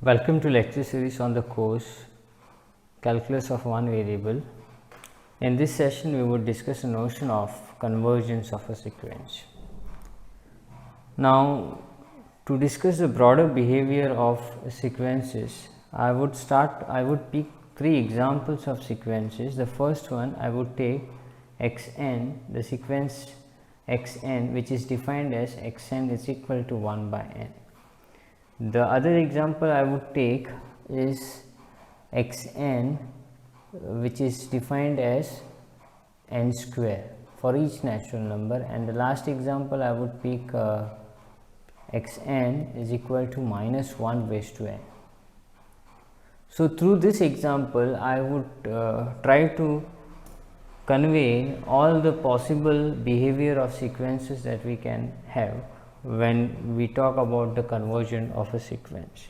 Welcome to lecture series on the course Calculus of One Variable. In this session, we would discuss the notion of convergence of a sequence. Now, to discuss the broader behavior of sequences, I would pick three examples of sequences. The first one, I would take xn, the sequence xn, which is defined as xn is equal to 1 by n. The other example I would take is xn, which is defined as n square for each natural number, and the last example I would pick xn is equal to minus 1 raised to n. So, through this example I would try to convey all the possible behavior of sequences that we can have when we talk about the conversion of a sequence.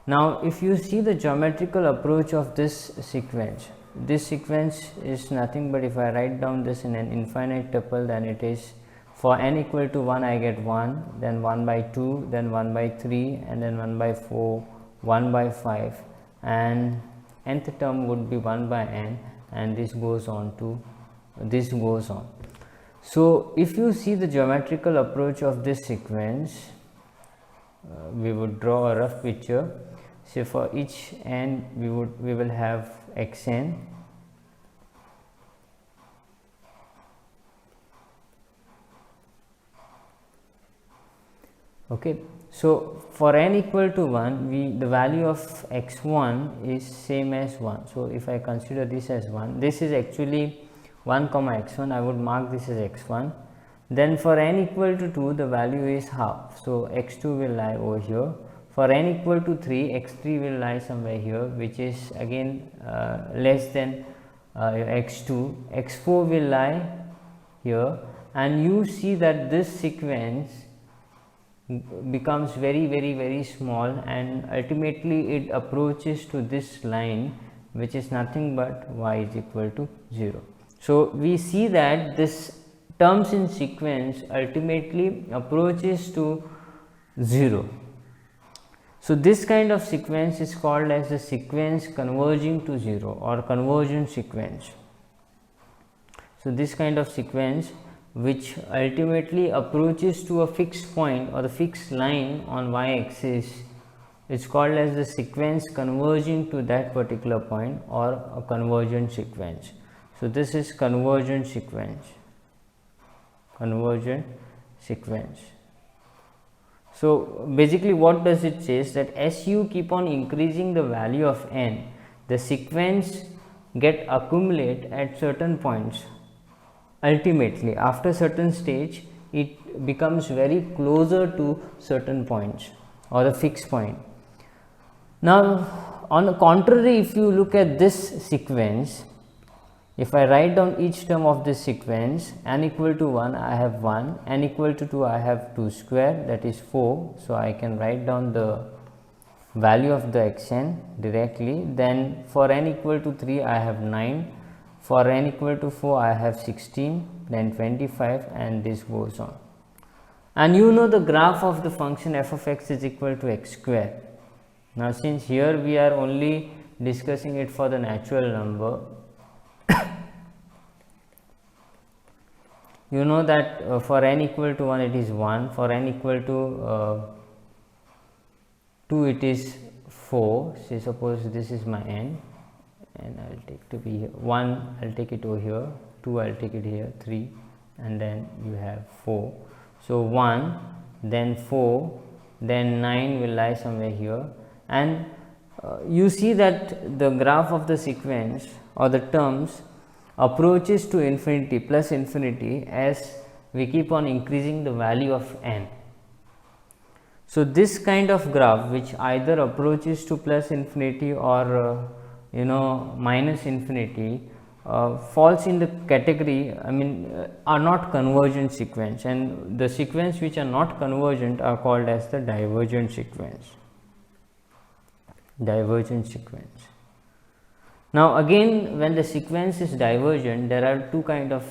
Now, if you see the geometrical approach of this sequence is nothing but if I write down this in an infinite tuple, then it is for n equal to 1 I get 1, then 1 by 2, then 1 by 3, and then 1 by 4, 1 by 5, and nth term would be 1 by n, and this goes on. So, if you see the geometrical approach of this sequence, we would draw a rough picture. So, for each n we will have xn, okay. So, for n equal to 1, the value of x1 is same as 1. So, if I consider this as 1, this is actually 1 comma x1, I would mark this as x1. Then for n equal to 2, the value is half. So, x2 will lie over here. For n equal to 3, x3 will lie somewhere here, which is again less than x2. x4 will lie here, and you see that this sequence becomes very small, and ultimately it approaches to this line, which is nothing but y is equal to 0. So, we see that this terms in sequence ultimately approaches to 0. So, this kind of sequence is called as the sequence converging to 0 or convergent sequence. So, this kind of sequence which ultimately approaches to a fixed point or the fixed line on y axis is called as the sequence converging to that particular point or a convergent sequence. So, this is convergent sequence. So, basically what does it say is that as you keep on increasing the value of n, the sequence get accumulate at certain points. Ultimately, after certain stage, it becomes very closer to certain points or a fixed point. Now, on the contrary, if you look at this sequence, if I write down each term of this sequence, n equal to 1 I have 1, n equal to 2 I have 2 square, that is 4. So, I can write down the value of the xn directly. Then for n equal to 3 I have 9, for n equal to 4 I have 16, then 25, and this goes on. And you know the graph of the function f of x is equal to x square. Now, since here we are only discussing it for the natural number, you know that for n equal to 1 it is 1, for n equal to 2 it is 4. Say suppose this is my n, and I will take to be here 1, I will take it over here, 2 I will take it here, 3, and then you have 4. So, 1, then 4, then 9 will lie somewhere here, and you see that the graph of the sequence or the terms approaches to infinity, plus infinity, as we keep on increasing the value of n. So, this kind of graph which either approaches to plus infinity or minus infinity falls in the category, are not convergent sequence, and the sequence which are not convergent are called as the divergent sequence. Now, again, when the sequence is divergent, there are two kind of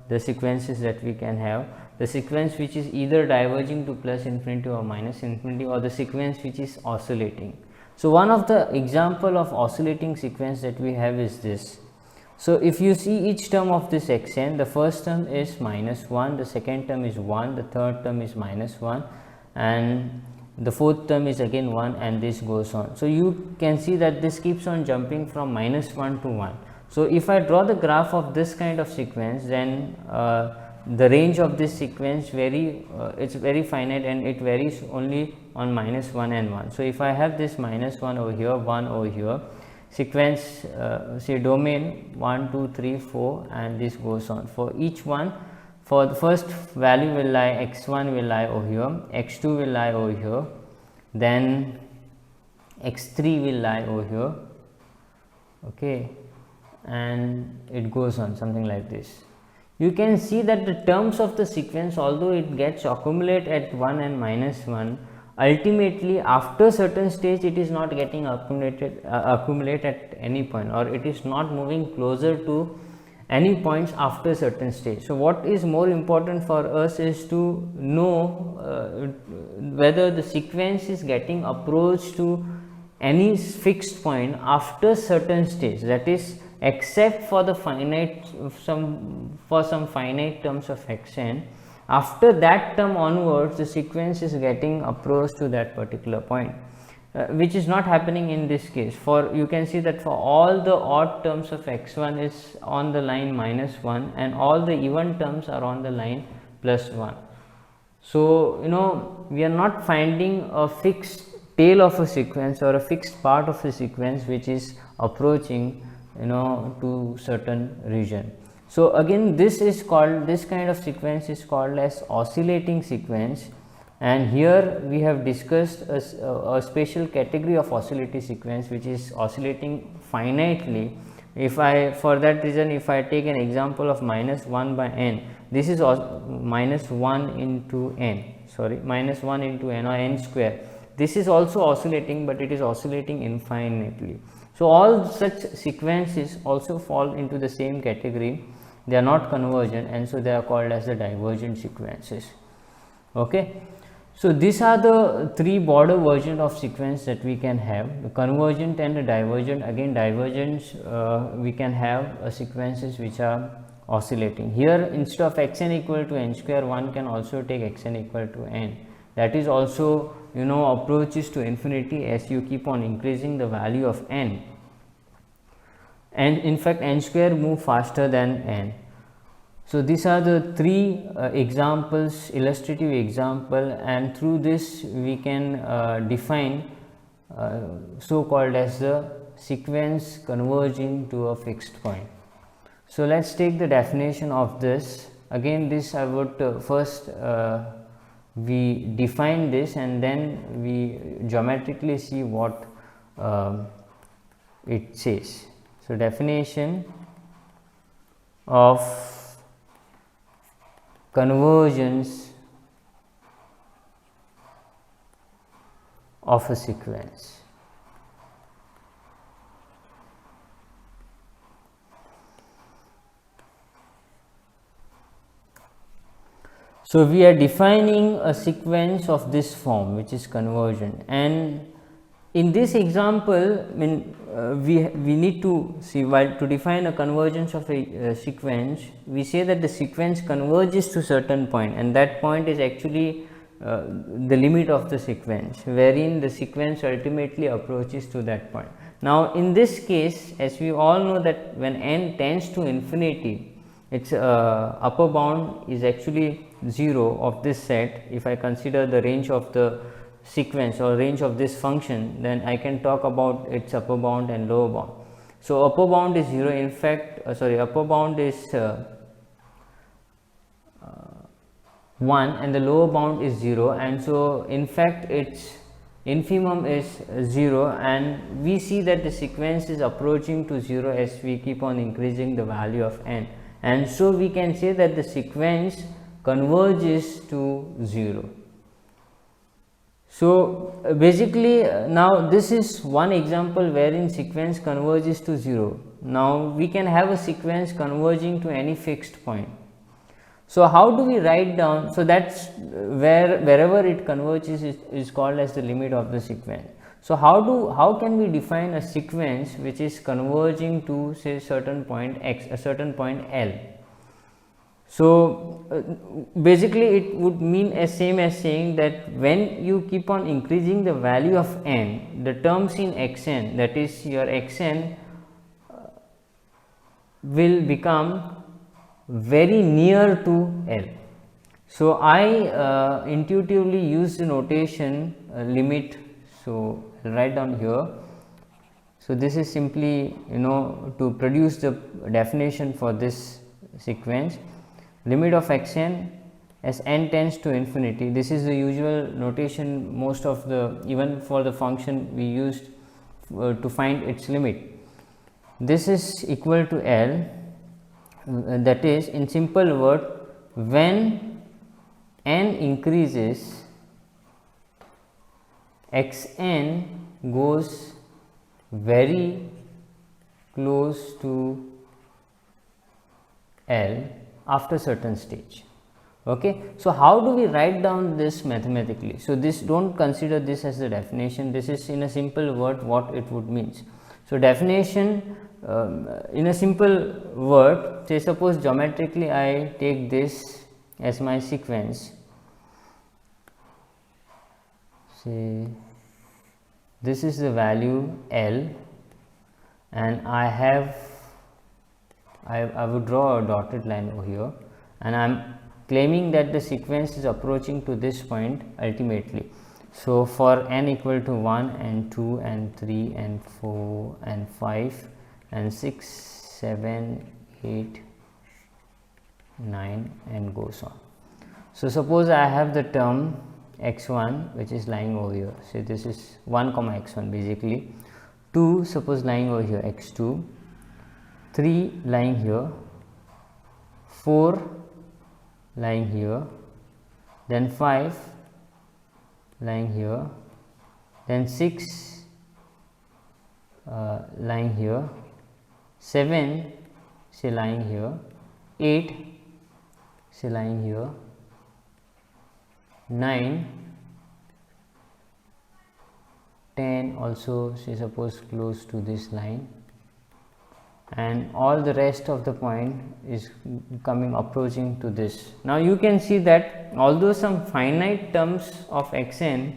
the sequences that we can have. the sequence which is either diverging to plus infinity or minus infinity, or the sequence which is oscillating. So, one of the example of oscillating sequence that we have is this. So, if you see each term of this xn, the first term is minus 1, the second term is 1, the third term is minus 1, and the fourth term is again 1, and this goes on. So, you can see that this keeps on jumping from minus 1 to 1. So, if I draw the graph of this kind of sequence, then the range of this sequence it's very finite, and it varies only on minus 1 and 1. So, if I have this minus 1 over here, 1 over here, sequence say domain 1 2 3 4, and this goes on. For each one, for the first value will lie, x1 will lie over here, x2 will lie over here, then x3 will lie over here, okay, and it goes on something like this. You can see that the terms of the sequence, although it gets accumulate at 1 and minus 1, ultimately after certain stage it is not getting accumulate at any point, or it is not moving closer to any points after certain stage. So, what is more important for us is to know whether the sequence is getting approached to any fixed point after certain stage, that is, except for the finite some finite terms of xn, after that term onwards the sequence is getting approached to that particular point, which is not happening in this case. For you can see that for all the odd terms of x1 is on the line minus 1, and all the even terms are on the line plus 1. So, we are not finding a fixed tail of a sequence or a fixed part of a sequence which is approaching to certain region. So, again this kind of sequence is called as oscillating sequence, and here we have discussed a special category of oscillating sequence which is oscillating finitely. For that reason, if I take an example of minus 1 by n, this is minus 1 into n, minus 1 into n or n square. This is also oscillating, but it is oscillating infinitely. So, all such sequences also fall into the same category. They are not convergent, and so they are called as the divergent sequences. Okay. So, these are the three broader versions of sequence that we can have: the convergent and the divergent. Again, divergence we can have sequences which are oscillating. Here, instead of xn equal to n square, one can also take xn equal to n. That is also approaches to infinity as you keep on increasing the value of n, and in fact n square move faster than n. So, these are the three examples, illustrative example, and through this we can define so called as the sequence converging to a fixed point. So, let us take the definition of this. Again, this I would first we define this, and then we geometrically see what it says. So, definition of convergence of a sequence. So, we are defining a sequence of this form which is convergent, and in this example we need to see, while to define a convergence of a sequence, we say that the sequence converges to certain point, and that point is actually the limit of the sequence, wherein the sequence ultimately approaches to that point. Now, in this case, as we all know that when n tends to infinity, its upper bound is actually 0 of this set. If I consider the range of the sequence or range of this function, then I can talk about its upper bound and lower bound. So, upper bound is 0, in fact upper bound is 1 and the lower bound is 0, and so in fact its infimum is 0, and we see that the sequence is approaching to 0 as we keep on increasing the value of n, and so we can say that the sequence converges to 0. So, basically now this is one example wherein sequence converges to 0. Now, we can have a sequence converging to any fixed point. So how do we write down? So that's wherever it converges is called as the limit of the sequence. So how can we define a sequence which is converging to say certain point x, a certain point L? So basically it would mean as same as saying that when you keep on increasing the value of n, the terms in xn, that is your xn will become very near to L. So I intuitively use the notation limit. So I'll write down here. So this is simply to produce the definition for this sequence. Limit of xn as n tends to infinity. This is the usual notation most of the, even for the function we used to find its limit. This is equal to L, that is in simple word, when n increases, xn goes very close to L after certain stage. Okay. So how do we write down this mathematically? So this, don't consider this as the definition, this is in a simple word what it would means. So definition in a simple word, say suppose geometrically I take this as my sequence, say this is the value L, and I would draw a dotted line over here, and I am claiming that the sequence is approaching to this point ultimately. So for n equal to 1 and 2 and 3 and 4 and 5 and 6, 7, 8, 9 and goes on. So suppose I have the term x1 which is lying over here, say this is 1 comma x1 basically, 2 suppose lying over here, x2, 3 lying here, 4 lying here, then 5 lying here, then 6 lying here, 7 say lying here, 8 say lying here, 9, 10 also say suppose close to this line, and all the rest of the point is coming approaching to this. Now you can see that although some finite terms of xn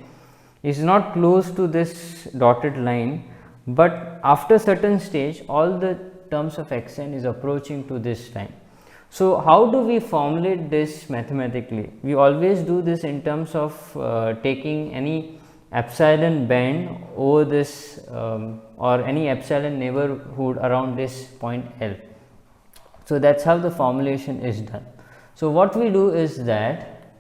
is not close to this dotted line, but after certain stage all the terms of xn is approaching to this line. So how do we formulate this mathematically? We always do this in terms of taking any epsilon band over this or any epsilon neighborhood around this point L. So that's how the formulation is done. So what we do is that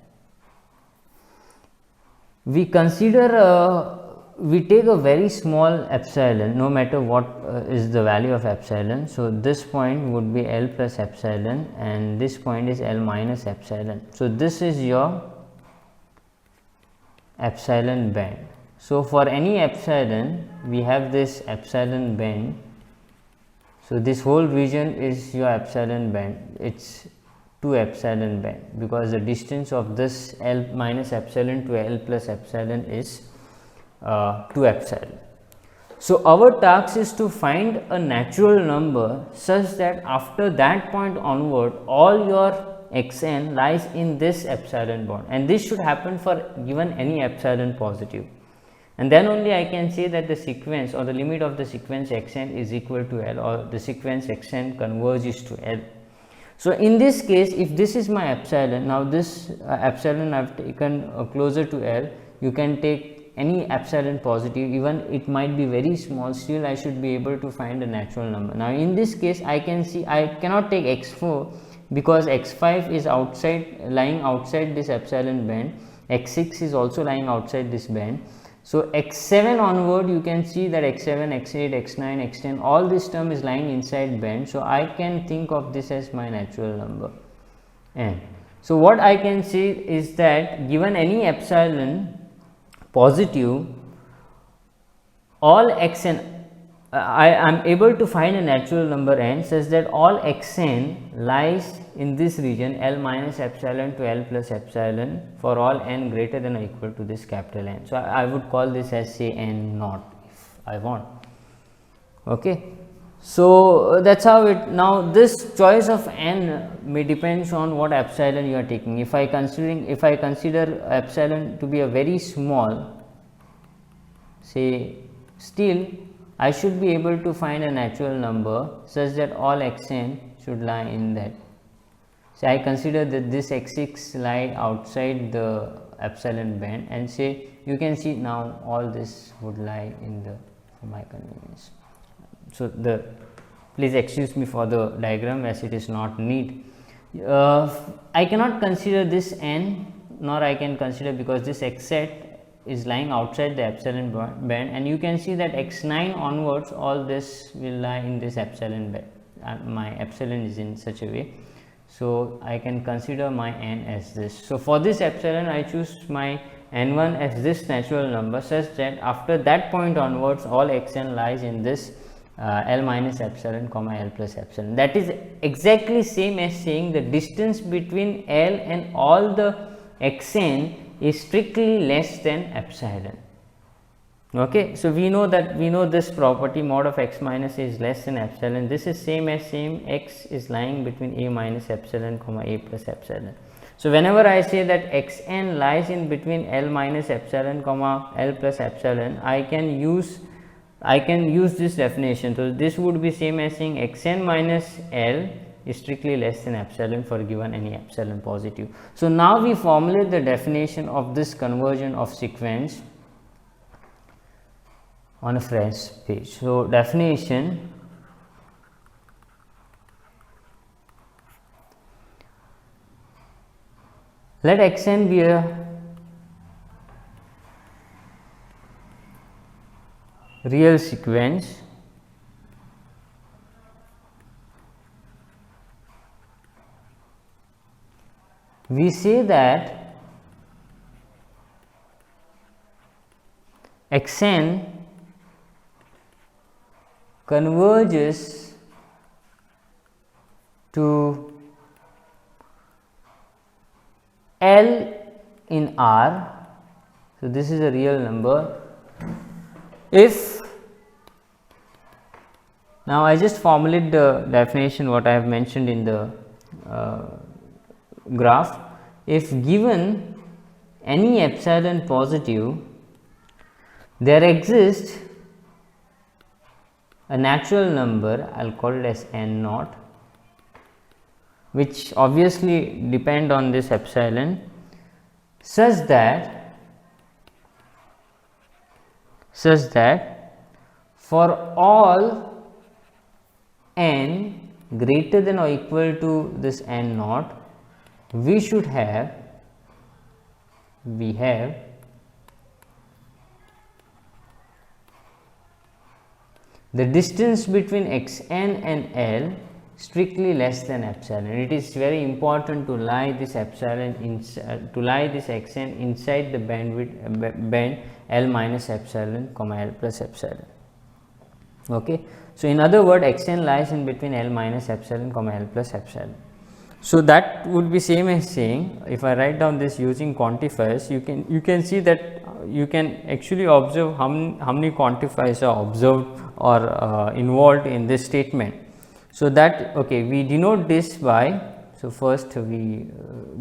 we consider we take a very small epsilon, no matter what is the value of epsilon. So this point would be L plus epsilon, and this point is L minus epsilon. So this is your epsilon band. So for any epsilon we have this epsilon band. So this whole region is your epsilon band, it's 2 epsilon band, because the distance of this L minus epsilon to L plus epsilon is 2 epsilon. So our task is to find a natural number such that after that point onward all your xn lies in this epsilon bond, and this should happen for given any epsilon positive, and then only I can say that the sequence or the limit of the sequence xn is equal to L, or the sequence xn converges to L. So in this case, if this is my epsilon, now this epsilon I have taken closer to L, you can take any epsilon positive, even it might be very small, still I should be able to find a natural number. Now in this case I can see I cannot take x4 because x5 is lying outside this epsilon band, x6 is also lying outside this band. So x7 onward you can see that x7, x8, x9, x10, all this term is lying inside band. So I can think of this as my natural number n. So what I can say is that given any epsilon positive, all xn I am able to find a natural number n such that all xn lies in this region L minus epsilon to L plus epsilon for all n greater than or equal to this capital N. So, I would call this as say n naught if I want. Okay. So, that is how it. Now, this choice of n may depends on what epsilon you are taking. If I consider epsilon to be a very small, say still I should be able to find a natural number such that all xn should lie in that. So, I consider that this x6 lie outside the epsilon band, and say you can see now all this would lie in the, for my convenience. So, please excuse me for the diagram as it is not neat. I cannot consider this n, nor I can consider, because this x set is lying outside the epsilon band, and you can see that x9 onwards all this will lie in this epsilon band. My epsilon is in such a way. So, I can consider my n as this. So, for this epsilon I choose my n1 as this natural number such that after that point onwards all xn lies in this L minus epsilon comma L plus epsilon. That is exactly same as saying the distance between L and all the xn is strictly less than epsilon. Okay. So, we know this property mod of x minus is less than epsilon. This is same as x is lying between a minus epsilon comma a plus epsilon. So, whenever I say that xn lies in between L minus epsilon comma L plus epsilon, I can use this definition. So, this would be same as saying xn minus L is strictly less than epsilon for given any epsilon positive. So, now we formulate the definition of this conversion of sequence on a fresh page. So, definition: let xn be a real sequence we say that xn converges to L in R. So, this is a real number if, now I just formulate the definition what I have mentioned in the graph. If given any epsilon positive, there exists a natural number, I will call it as n naught, which obviously depend on this epsilon, such that for all n greater than or equal to this n naught, we have the distance between xn and L strictly less than epsilon. It is very important to lie this epsilon xn inside the band L minus epsilon comma L plus epsilon. Okay. So, in other words, xn lies in between L minus epsilon comma L plus epsilon. So, that would be same as saying, if I write down this using quantifiers, you can see that you can actually observe how many quantifiers are observed or involved in this statement. So, that okay, we denote this by, so first we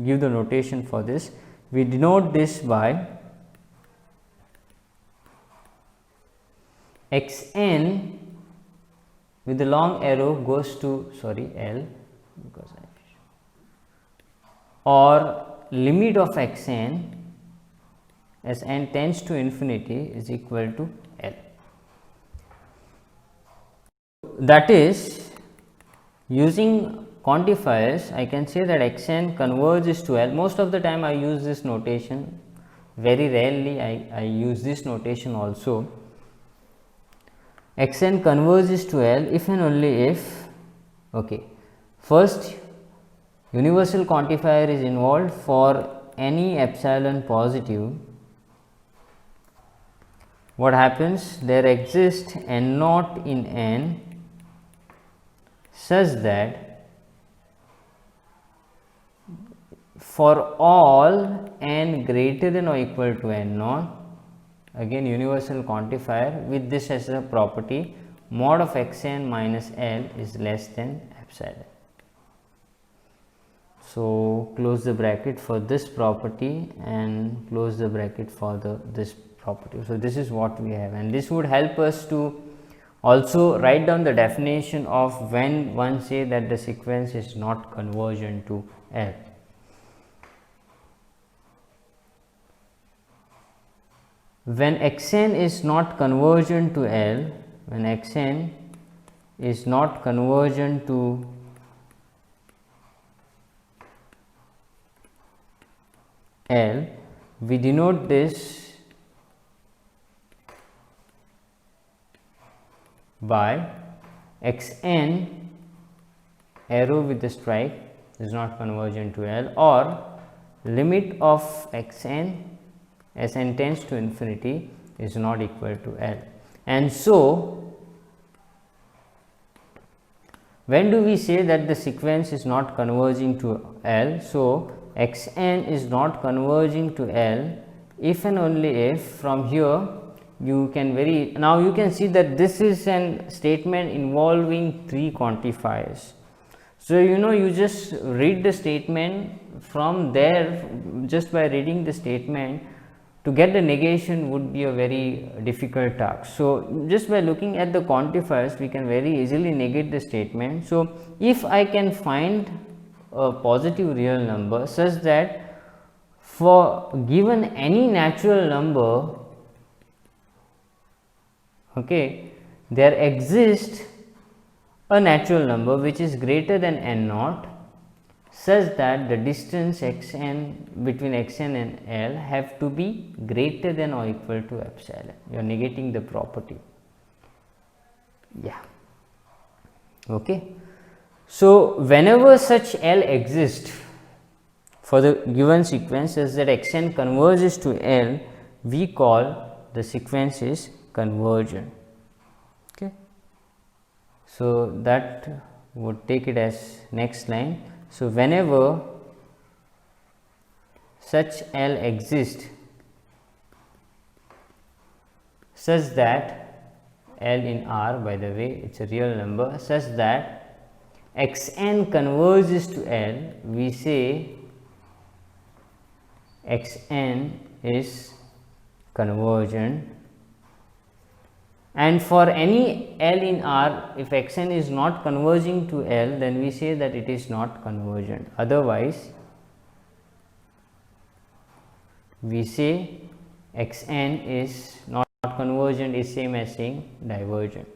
give the notation for this, we denote this by xn with the long arrow goes to L, because or limit of xn as n tends to infinity is equal to L. That is, using quantifiers I can say that xn converges to L. Most of the time I use this notation, very rarely I use this notation also. Xn converges to L if and only if, okay, first universal quantifier is involved for any epsilon positive what happens? There exists n naught in n such that for all n greater than or equal to n naught, again universal quantifier with this as a property, mod of xn minus L is less than epsilon. So, close the bracket for this property and close the bracket for this property. So, this is what we have, and this would help us to also write down the definition of when one say that the sequence is not convergent to L. When xn is not convergent to L, when xn is not convergent to L, we denote this by xn arrow with the strike is not convergent to L, or limit of xn as n tends to infinity is not equal to L. And so, when do we say that the sequence is not converging to L? So, xn is not converging to L if and only if from here you can now you can see that this is an statement involving three quantifiers. So, you just read the statement from there, just by reading the statement to get the negation would be a very difficult task. So, just by looking at the quantifiers we can very easily negate the statement. So, if I can find a positive real number such that for given any natural number, okay, there exists a natural number which is greater than n naught such that the distance xn between xn and L have to be greater than or equal to epsilon. You are negating the property. Yeah. Okay. So, whenever such L exists for the given sequence as that xn converges to L, we call the sequence is convergent. Okay. So, that would take it as next line. So, whenever such L exists such that L in R, by the way, it is a real number, such that xn converges to L, we say xn is convergent, and for any L in R, if xn is not converging to L, then we say that it is not convergent. Otherwise, we say xn is not convergent is same as saying divergent.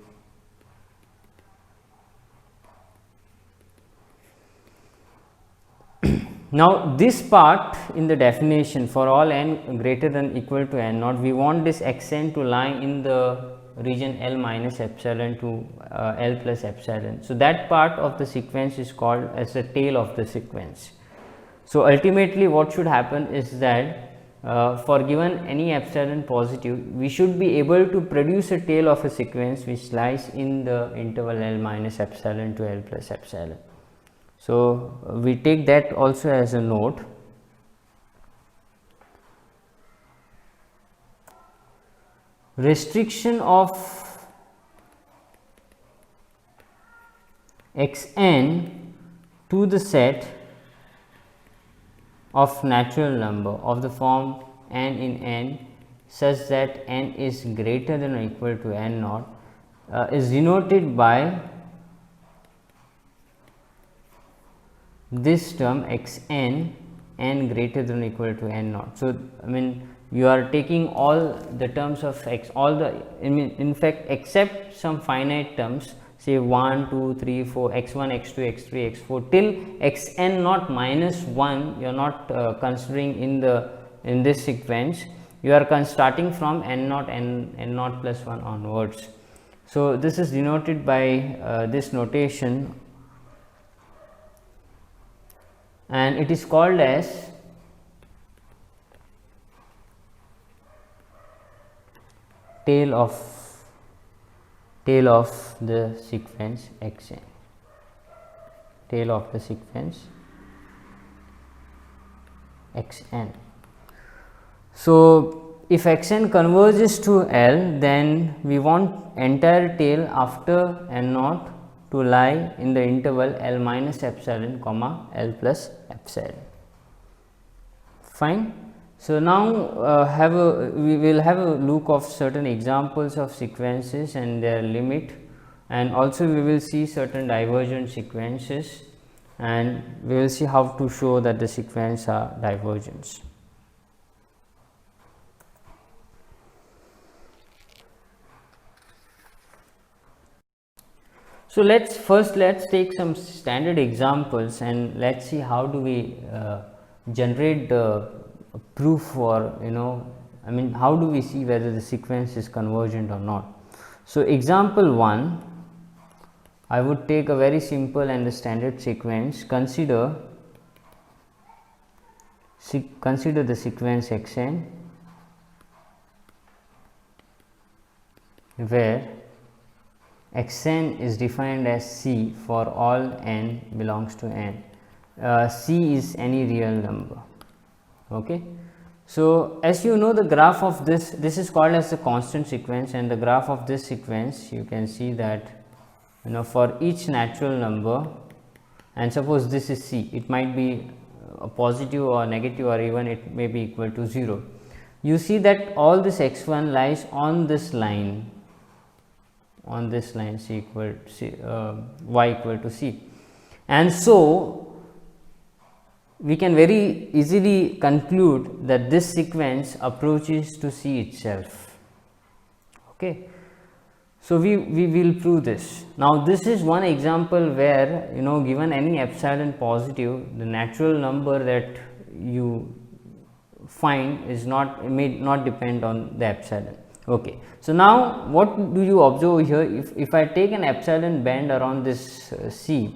Now, this part in the definition for all n greater than equal to n naught, we want this xn to lie in the region L minus epsilon to L plus epsilon. So, that part of the sequence is called as the tail of the sequence. So, ultimately what should happen is that for given any epsilon positive, we should be able to produce a tail of a sequence which lies in the interval L minus epsilon to L plus epsilon. So, we take that also as a note. Restriction of xn to the set of natural number of the form n in n such that n is greater than or equal to n naught is denoted by this term xn n greater than or equal to n naught. So, I mean you are taking all the terms of x, all the in fact except some finite terms, say 1, 2, 3, 4, x1, x2, x3, x4 till xn naught minus 1 you are not considering in this sequence, you are starting from n naught n naught plus 1 onwards. So, this is denoted by this notation, and it is called as tail of the sequence xn, tail of the sequence xn. So if xn converges to L, then we want entire tail after n naught to lie in the interval L minus epsilon comma L plus epsilon. Fine. So now we will have a look of certain examples of sequences and their limit, and also we will see certain divergent sequences, and we will see how to show that the sequence are divergent. So let's take some standard examples and let's see how do we generate the proof for, I mean, how do we see whether the sequence is convergent or not. So example 1, I would take a very simple and the standard sequence. Consider the sequence xn where xn is defined as C for all n belongs to n. C is any real number. Okay. So as you know, the graph of this is called as the constant sequence, and the graph of this sequence, you can see that, for each natural number, and suppose this is C, it might be a positive or negative, or even it may be equal to 0. You see that all this x1 lies on this line, C equal C, y equal to C, and so we can very easily conclude that this sequence approaches to C itself. Okay. So we will prove this. Now this is one example where, given any epsilon positive, the natural number that you find may not depend on the epsilon. Okay. So now what do you observe here? If I take an epsilon band around this C,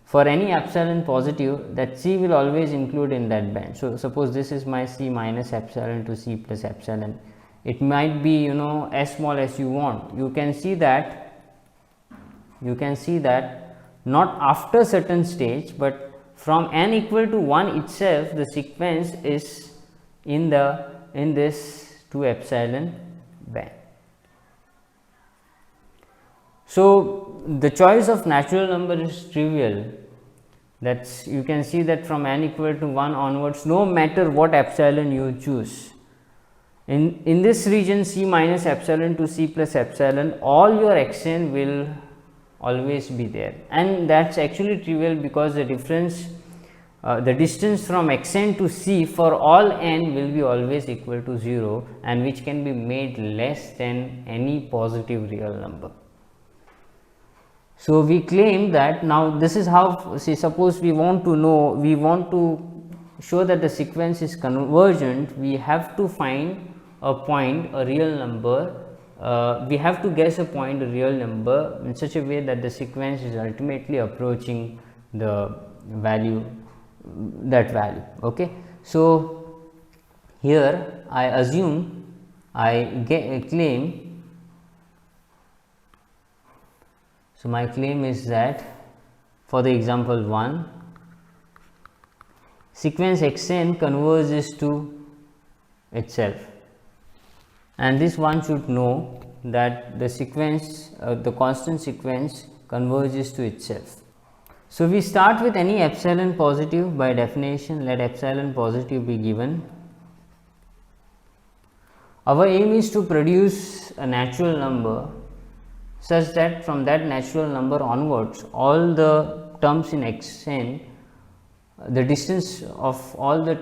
for any epsilon positive, that C will always include in that band. So suppose this is my C minus epsilon to C plus epsilon. It might be, as small as you want. You can see that not after certain stage, but from n equal to 1 itself, the sequence is in this 2 epsilon band. So the choice of natural number is trivial. That's, you can see that from n equal to 1 onwards, no matter what epsilon you choose, in this region C minus epsilon to C plus epsilon, all your xn will always be there, and that's actually trivial because the difference, the distance from xn to C for all n will be always equal to 0, and which can be made less than any positive real number. So we claim that now this is how, suppose we want to show that the sequence is convergent, we have to find a point, a real number, we have to guess a point, a real number, in such a way that the sequence is ultimately approaching the value, that value. Okay. So here I assume, claim, so my claim is that for the example 1, sequence xn converges to itself, and this one should know that the sequence, the constant sequence converges to itself. So we start with any epsilon positive. By definition, let epsilon positive be given. Our aim is to produce a natural number such that from that natural number onwards, all the terms in xn, the distance of all the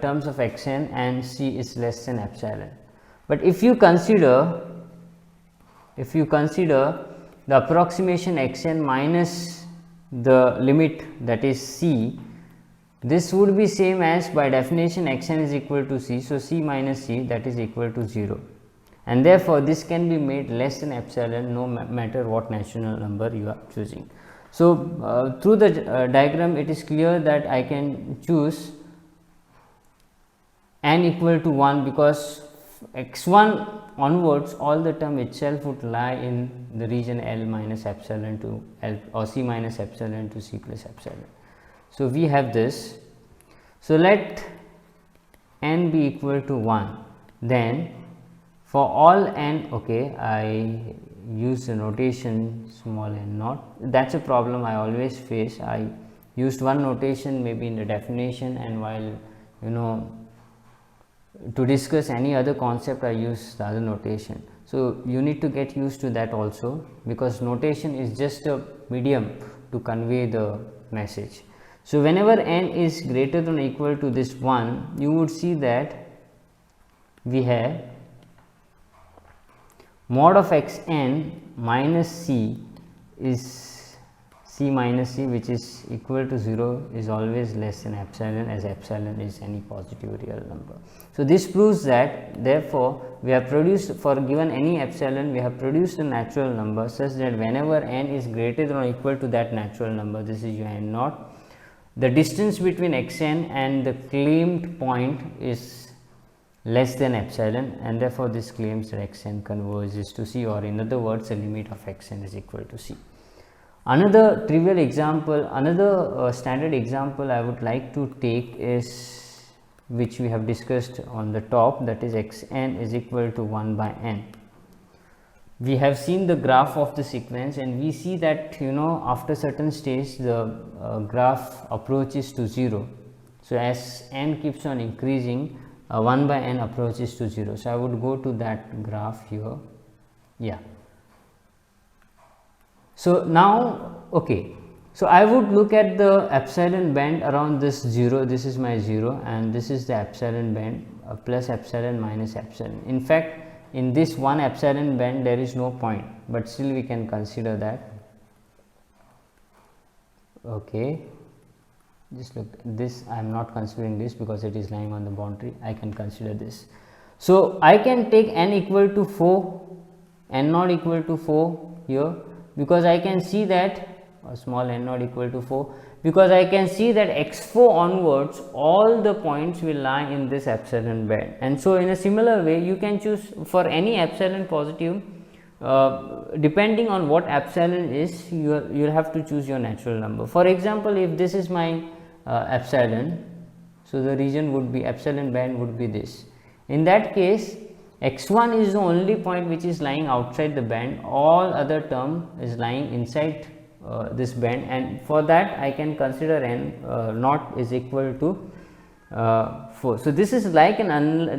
terms of xn and C is less than epsilon. But if you consider the approximation xn minus the limit, that is C, this would be same as, by definition, xn is equal to C. So C minus C, that is equal to 0, and therefore this can be made less than epsilon no matter what natural number you are choosing. So through the diagram, it is clear that I can choose n equal to 1 because x1 onwards, all the term itself would lie in the region L minus epsilon to L, or C minus epsilon to C plus epsilon. So we have this. So let n be equal to 1, then for all n, okay, I use the notation small n naught. That's a problem I always face. I used one notation maybe in the definition, and while to discuss any other concept I use the other notation. So you need to get used to that also, because notation is just a medium to convey the message. So whenever n is greater than or equal to this 1, you would see that we have mod of x n minus c is c minus c, which is equal to 0, is always less than epsilon, as epsilon is any positive real number. So this proves that, therefore we have produced, for given any epsilon, we have produced a natural number such that whenever n is greater than or equal to that natural number, this is your n naught, the distance between x n and the claimed point is less than epsilon, and therefore this claims that x n converges to C, or in other words, the limit of x n is equal to C. Another trivial example, another standard example I would like to take is, which we have discussed on the top, that is x n is equal to 1 by n. We have seen the graph of the sequence, and we see that after certain stage the graph approaches to 0. So as n keeps on increasing, 1 by n approaches to 0. So I would go to that graph here. Yeah. So now, okay, so I would look at the epsilon band around this 0, this is my 0, and this is the epsilon band, plus epsilon minus epsilon. In fact, in this one epsilon band there is no point, but still we can consider that. Okay, just look, this I am not considering this because it is lying on the boundary. I can consider this. So I can take n equal to 4, n not equal to 4 here, because I can see that, small n not equal to 4, because I can see that x4 onwards all the points will lie in this epsilon band. And so in a similar way you can choose for any epsilon positive, depending on what epsilon is, you will have to choose your natural number. For example, if this is my epsilon, so the region would be, epsilon band would be this. In that case, x1 is the only point which is lying outside the band, all other term is lying inside this band, and for that I can consider n naught is equal to 4. So this is like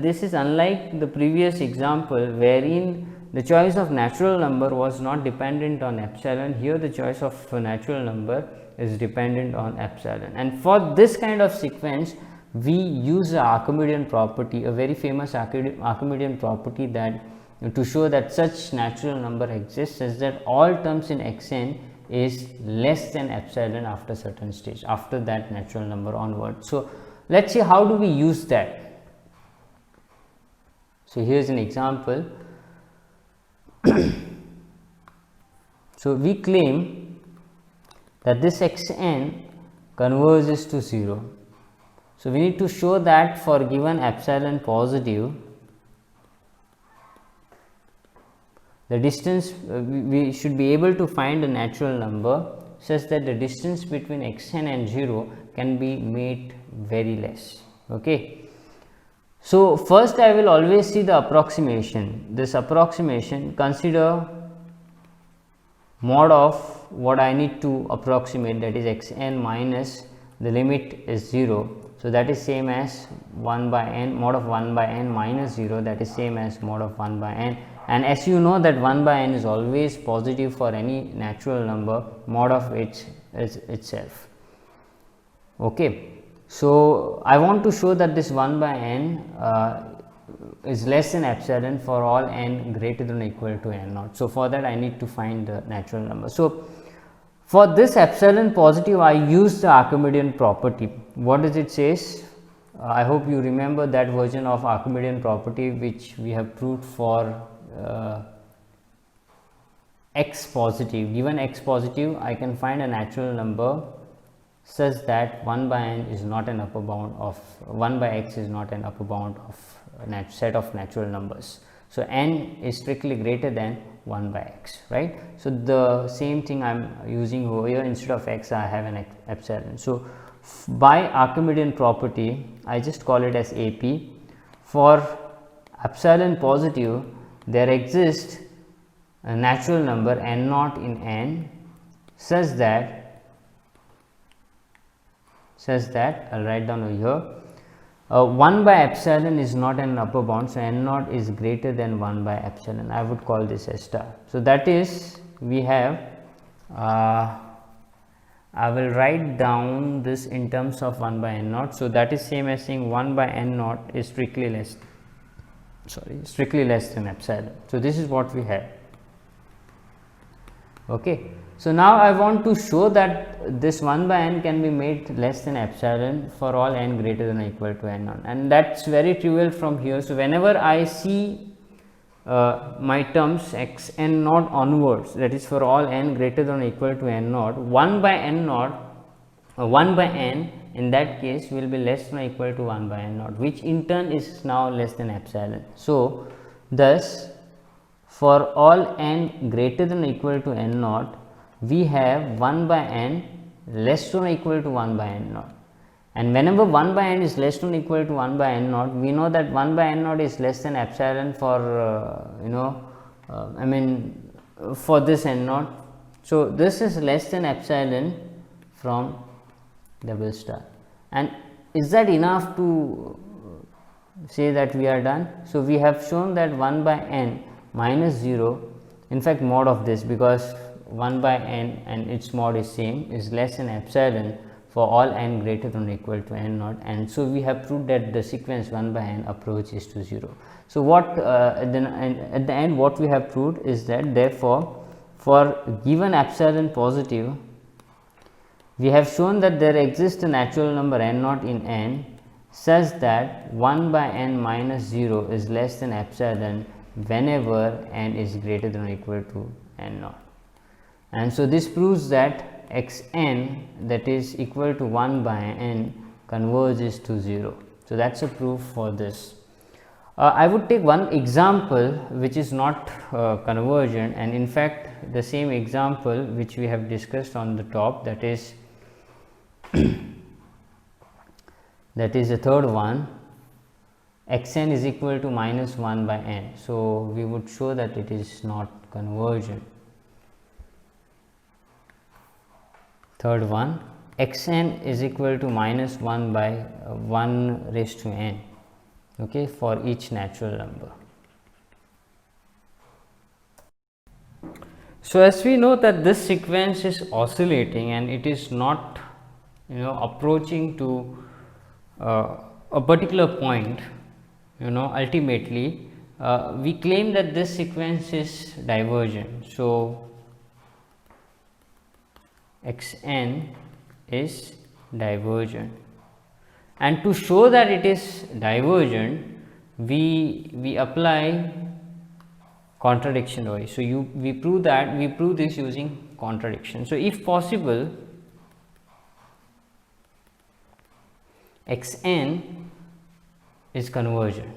this is unlike the previous example wherein the choice of natural number was not dependent on epsilon. Here the choice of natural number is dependent on epsilon, and for this kind of sequence we use the Archimedean property, a very famous Archimedean property, that to show that such natural number exists, is that all terms in xn is less than epsilon after certain stage, after that natural number onward. So let us see how do we use that. So here is an example. So we claim that this xn converges to 0. So we need to show that for given epsilon positive, the distance, we should be able to find a natural number such that the distance between xn and 0 can be made very less. Okay. So first I will always see the approximation. This approximation, consider mod of what I need to approximate, that is xn minus the limit is 0. So that is same as 1 by n, mod of 1 by n minus 0, that is same as mod of 1 by n. And as you know that 1 by n is always positive for any natural number, mod of which is itself. Okay. So I want to show that this 1 by n is less than epsilon for all n greater than or equal to n naught. So for that I need to find the natural number. So for this epsilon positive, I use the Archimedean property. What does it says? I hope you remember that version of Archimedean property which we have proved for x positive. Given x positive, I can find a natural number such that 1 by n is not an upper bound of 1 by x is not an upper bound of a set of natural numbers. So n is strictly greater than 1 by x, right? So the same thing I am using over here. Instead of x, I have an epsilon. So by Archimedean property, I just call it as AP. For epsilon positive, there exists a natural number n naught in n such that I will write down over here. 1 by epsilon is not an upper bound, so n naught is greater than 1 by epsilon. I would call this as star. So that is, we have I will write down this in terms of 1 by n naught. So that is same as saying 1 by n naught is strictly less than epsilon. So this is what we have. Okay. So now I want to show that this 1 by n can be made less than epsilon for all n greater than or equal to n naught, and that's very trivial from here. So whenever I see my terms x n naught onwards, that is for all n greater than or equal to n naught, 1 by n naught 1 by n in that case will be less than or equal to 1 by n naught, which in turn is now less than epsilon. So thus for all n greater than or equal to n naught, we have 1 by n less than or equal to 1 by n naught, and whenever 1 by n is less than or equal to 1 by n naught, we know that 1 by n naught is less than epsilon for for this n naught. So this is less than epsilon from double star. And is that enough to say that we are done? So we have shown that 1 by n minus 0, in fact mod of this, because 1 by n and its mod is same, is less than epsilon for all n greater than or equal to n naught, and so we have proved that the sequence 1 by n approaches to 0. So what at the end what we have proved is that therefore for given epsilon positive, we have shown that there exists a natural number n naught in n such that 1 by n minus 0 is less than epsilon whenever n is greater than or equal to n naught. And so this proves that x n, that is equal to 1 by n, converges to 0. So that is a proof for this. I would take one example which is not convergent, and in fact the same example which we have discussed on the top, that is that is the third one, x n is equal to minus 1 by n. So we would show that it is not convergent. Third one, x n is equal to minus 1 by 1 raised to n, okay, for each natural number. So as we know that this sequence is oscillating and it is not approaching to a particular point, ultimately we claim that this sequence is divergent. So x n is divergent, and to show that it is divergent, we apply contradiction away. So we prove this using contradiction. So if possible, x n is convergent.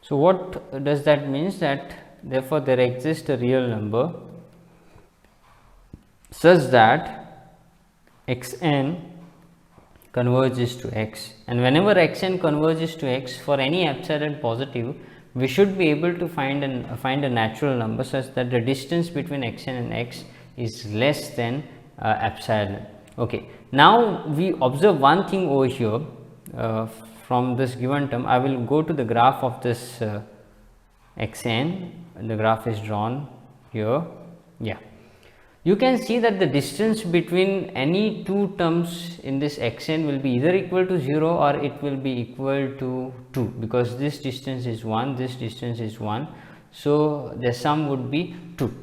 So what does that means? That therefore there exists a real number such that x n converges to x, and whenever x n converges to x, for any epsilon positive, we should be able to find a natural number such that the distance between x n and x is less than epsilon. Okay. Now we observe one thing over here from this given term. I will go to the graph of this x n. The graph is drawn here. Yeah. You can see that the distance between any two terms in this x n will be either equal to 0 or it will be equal to 2, because this distance is 1, this distance is 1. So the sum would be 2.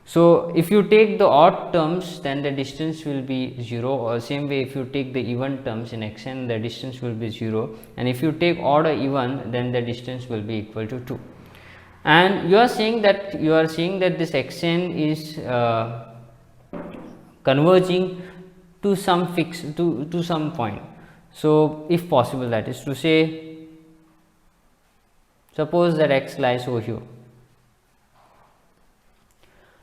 So if you take the odd terms, then the distance will be 0, or same way if you take the even terms in x n, the distance will be 0, and if you take odd or even, then the distance will be equal to 2. And you are saying that this x n is converging to some point. So if possible, that is to say Suppose that x lies over here.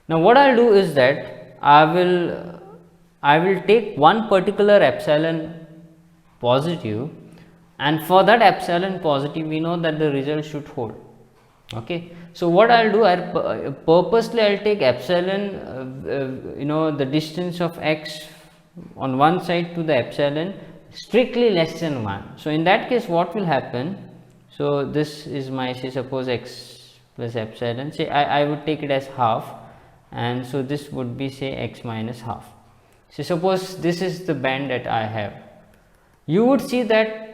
Now what I will do is that I will take one particular epsilon positive, and for that epsilon positive we know that the result should hold. Okay. So what I will do, I purposely I will take epsilon the distance of x on one side to the epsilon strictly less than 1. So in that case what will happen, so this is my, say suppose x plus epsilon, say I would take it as half, and so this would be say x minus half. So suppose this is the band that I have, you would see that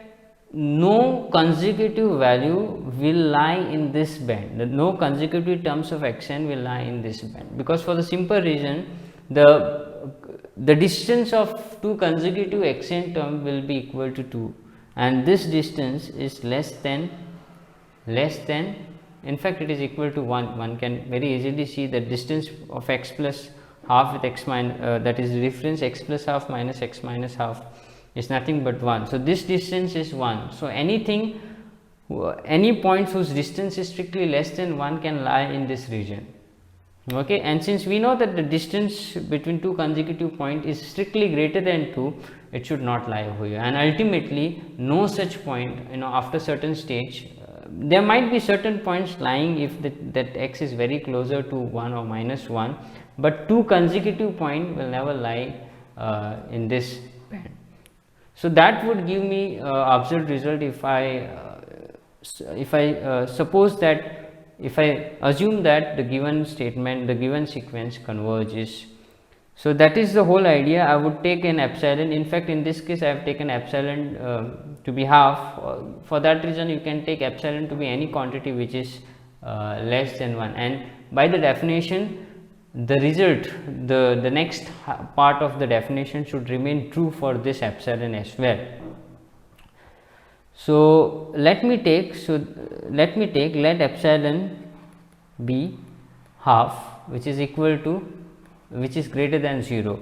no consecutive value will lie in this band, no consecutive terms of xn will lie in this band, because for the simple reason the distance of two consecutive xn term will be equal to 2, and this distance is less than, in fact it is equal to 1. One can very easily see the distance of x plus half with x minus that is the difference x plus half minus x minus half is nothing but 1. So this distance is 1. So anything, any points whose distance is strictly less than 1 can lie in this region. Okay, and since we know that the distance between two consecutive points is strictly greater than 2, it should not lie over here, and ultimately no such point, after certain stage there might be certain points lying if that x is very closer to 1 or minus 1, but two consecutive points will never lie in this band. So that would give me observed result if I suppose that, if I assume that the given statement, the given sequence converges. So that is the whole idea. I would take an epsilon. In fact, in this case I have taken epsilon to be half. For that reason you can take epsilon to be any quantity which is less than 1, and by the definition the result, the next part of the definition should remain true for this epsilon as well. So let epsilon be half, which is equal to, which is greater than 0.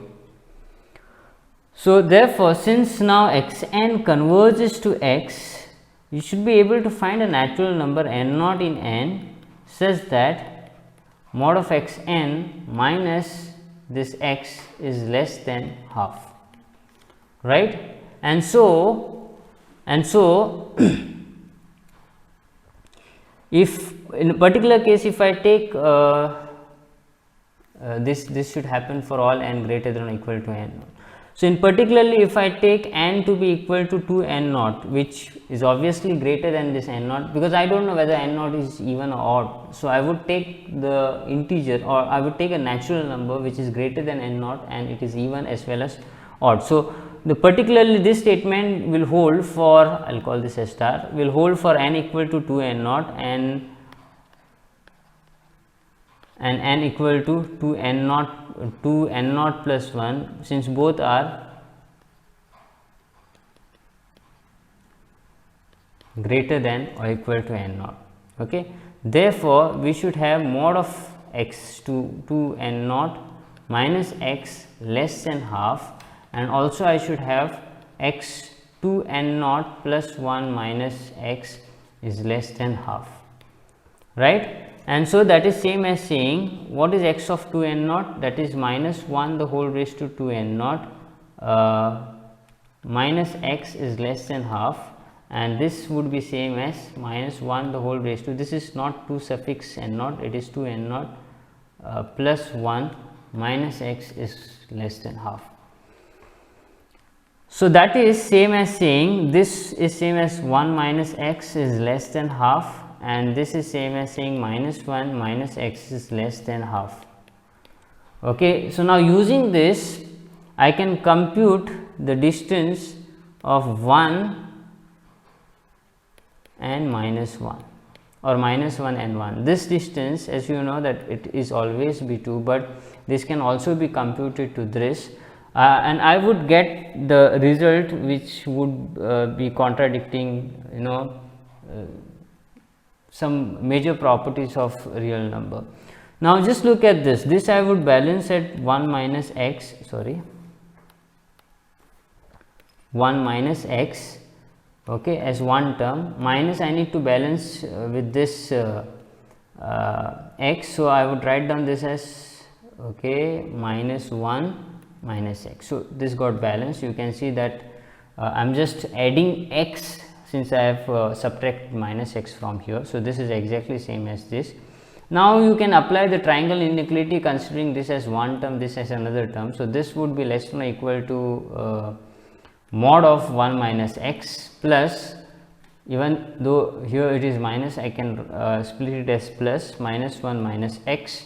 So therefore, since now xn converges to x, you should be able to find a natural number n naught in n such that mod of xn minus this x is less than half, right? And so if in a particular case, if I take this should happen for all n greater than or equal to n naught. So in particularly if I take n to be equal to 2 n naught, which is obviously greater than this n naught, because I don't know whether n naught is even or odd. So I would take the integer, or I would take a natural number which is greater than n naught and it is even as well as odd. So the particularly this statement will hold for, I will call this a star, will hold for n equal to 2 n naught and n equal to 2 n naught plus 1, since both are greater than or equal to n naught. Okay. Therefore, we should have mod of x to 2 n naught minus x less than half, and also I should have x 2 n naught plus 1 minus x is less than half, right? And so that is same as saying what is x of 2 n naught, that is minus 1 the whole raised to 2 n naught minus x is less than half, and this would be same as minus 1 the whole raised to, this is not 2 suffix n naught, it is 2 n naught plus 1 minus x is less than half. So that is same as saying this is same as 1 minus x is less than half, and this is same as saying minus 1 minus x is less than half. Okay. So now using this I can compute the distance of 1 and minus 1 or minus 1 and 1. This distance, as you know, that it is always be 2, but this can also be computed to this and I would get the result which would be contradicting some major properties of real number. Now just look at this I would balance at 1 minus x okay, as one term, minus I need to balance with this x, so I would write down this as, okay, minus 1 minus x. So this got balanced. You can see that I am just adding x since I have subtracted minus x from here. So this is exactly same as this. Now you can apply the triangle inequality considering this as one term, this as another term. So this would be less than or equal to mod of 1 minus x plus, even though here it is minus, I can split it as plus, minus 1 minus x.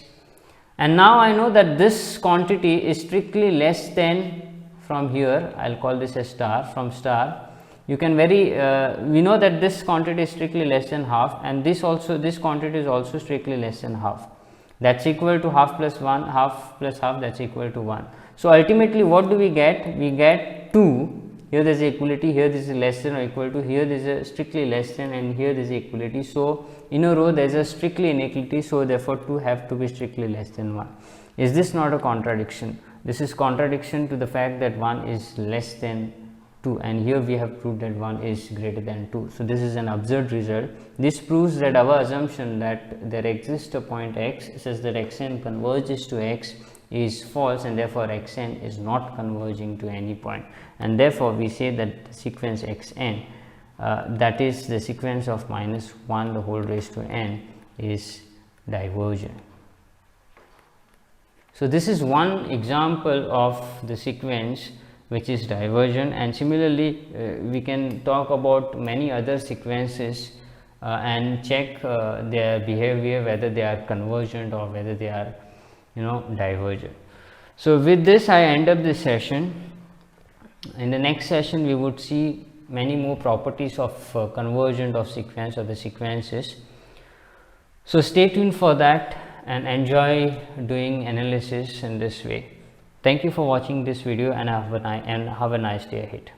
And now I know that this quantity is strictly less than, from here I will call this a star, from star you can we know that this quantity is strictly less than half, and this quantity is also strictly less than half. That is equal to half plus 1, half plus half, that is equal to 1. So ultimately what do we get? We get 2. Here there is equality, here this is less than or equal to, here there is a strictly less than, and here there is equality. So in a row there is a strictly inequality, so therefore 2 have to be strictly less than 1. Is this not a contradiction? This is contradiction to the fact that 1 is less than 2, and here we have proved that 1 is greater than 2. So this is an absurd result. This proves that our assumption that there exists a point x such that xn converges to x is false, and therefore xn is not converging to any point, and therefore we say that the sequence xn, that is the sequence of minus 1 the whole raised to n, is divergent. So this is one example of the sequence which is divergent, and similarly we can talk about many other sequences and check their behavior, whether they are convergent or whether they are divergent. So with this I end up this session. In the next session we would see many more properties of convergent of sequence or the sequences. So stay tuned for that and enjoy doing analysis in this way. Thank you for watching this video, and have a nice day ahead.